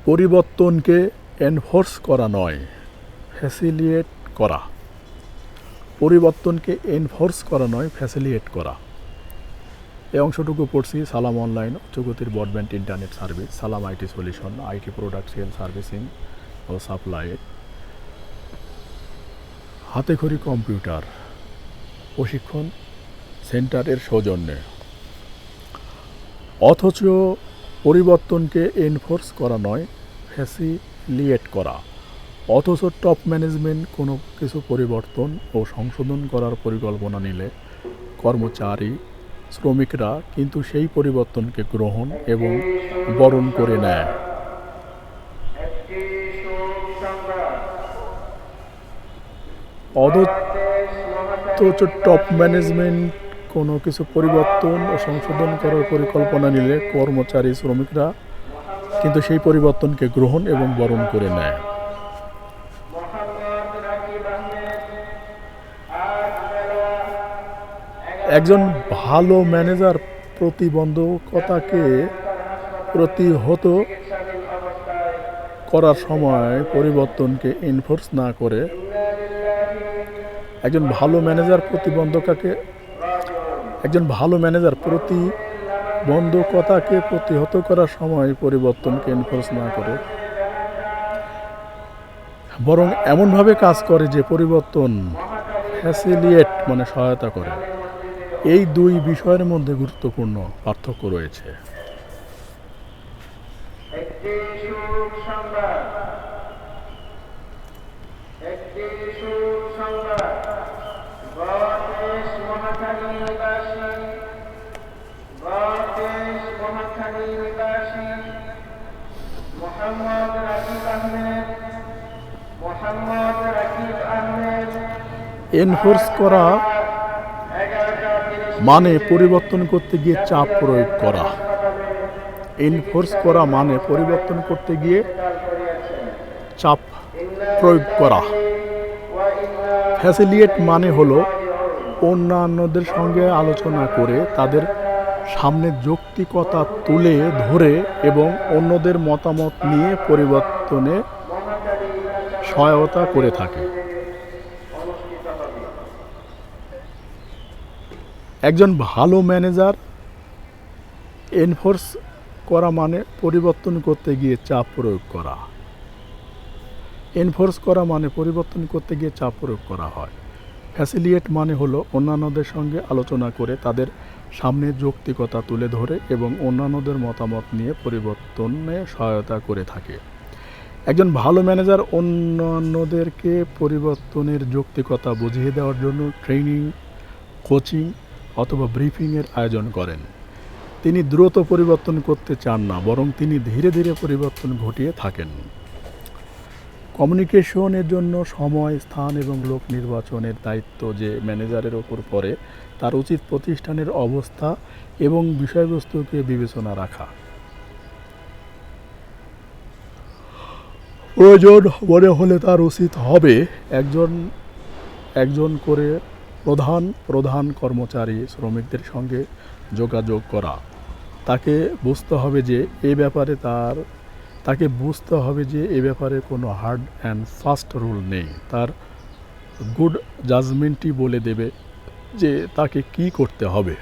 পরিবর্তনকে এনফোর্স করা নয়, ফ্যাসিলিয়েট করা। পরিবর্তনকে এনফোর্স করা নয়, ফ্যাসিলিয়েট করা। এই অংশটুকু পড়ছি সালাম অনলাইন উচ্চগতির broadband internet service, Salam IT solution, IT product sale, servicing ও সাপ্লাই, হাতেখড়ি কম্পিউটার প্রশিক্ষণ সেন্টারের সৌজন্যে। অথচ পরিবর্তনকে এনফোর্স করা নয়, ফ্যাসিলিয়েট করা। অথচ টপ ম্যানেজমেন্ট কোনো কিছু পরিবর্তন ও সংশোধন করার পরিকল্পনা নিলে কর্মচারী শ্রমিকরা কিন্তু সেই পরিবর্তনকে গ্রহণ এবং বরণ করে নেয়। অথচ টপ ম্যানেজমেন্ট কোনো কিছু পরিবর্তন ও সংশোধন করার পরিকল্পনা নিলে কর্মচারী শ্রমিকরা কিন্তু সেই পরিবর্তনকে গ্রহণ এবং বরণ করে নেয়। একজন ভালো ম্যানেজার প্রতিবন্ধকতাকে প্রতিহত করার সময় পরিবর্তনকে এনফোর্স না করে, একজন ভালো ম্যানেজার প্রতিবন্ধকতাকে প্রতিহত করার সময় পরিবর্তনকে এনফোর্স না করে বরং এমনভাবে কাজ করে যে পরিবর্তন ফ্যাসিলিয়েট মানে সহায়তা করে। এই দুই বিষয়ের মধ্যে গুরুত্বপূর্ণ পার্থক্য রয়েছে। এনফোর্স করা মানে পরিবর্তন করতে গিয়ে চাপ প্রয়োগ করা। এনফোর্স করা মানে পরিবর্তন করতে গিয়ে চাপ প্রয়োগ করা। ফ্যাসিলিয়েট মানে হলো অন্যান্যদের সঙ্গে আলোচনা করে তাদের সামনে যৌক্তিকতা তুলে ধরে এবং অন্যদের মতামত নিয়ে পরিবর্তনে সহায়তা করে থাকে। একজন ভালো ম্যানেজার এনফোর্স করা মানে পরিবর্তন করতে গিয়ে চাপ প্রয়োগ করা। এনফোর্স করা মানে পরিবর্তন করতে গিয়ে চাপ প্রয়োগ করা হয়। ফ্যাসিলিয়েট মানে হলো অন্যান্যদের সঙ্গে আলোচনা করে তাদের সামনে যৌক্তিকতা তুলে ধরে এবং অন্যান্যদের মতামত নিয়ে পরিবর্তনে সহায়তা করে থাকে। একজন ভালো ম্যানেজার অন্যান্যদেরকে পরিবর্তনের যৌক্তিকতা বুঝিয়ে দেওয়ার জন্য ট্রেনিং, কোচিং অথবা ব্রিফিংয়ের আয়োজন করেন। তিনি দ্রুত পরিবর্তন করতে চান না, বরং তিনি ধীরে ধীরে পরিবর্তন ঘটিয়ে থাকেন। কমিউনিকেশনের জন্য সময়, স্থান এবং লোক নির্বাচনের দায়িত্ব যে ম্যানেজারের ওপর পড়ে, তার উচিত প্রতিষ্ঠানের অবস্থা এবং বিষয়বস্তুকে বিবেচনা রাখা। প্রয়োজন মনে হলে তার উচিত হবে একজন করে প্রধান কর্মচারী শ্রমিকদের সঙ্গে যোগাযোগ করা। তাকে বুঝতে হবে যে এ ব্যাপারে কোনো হার্ড অ্যান্ড ফাস্ট রুল নেই। তার গুড জাজমেন্টই বলে দেবে যে তাকে কী করতে হবে।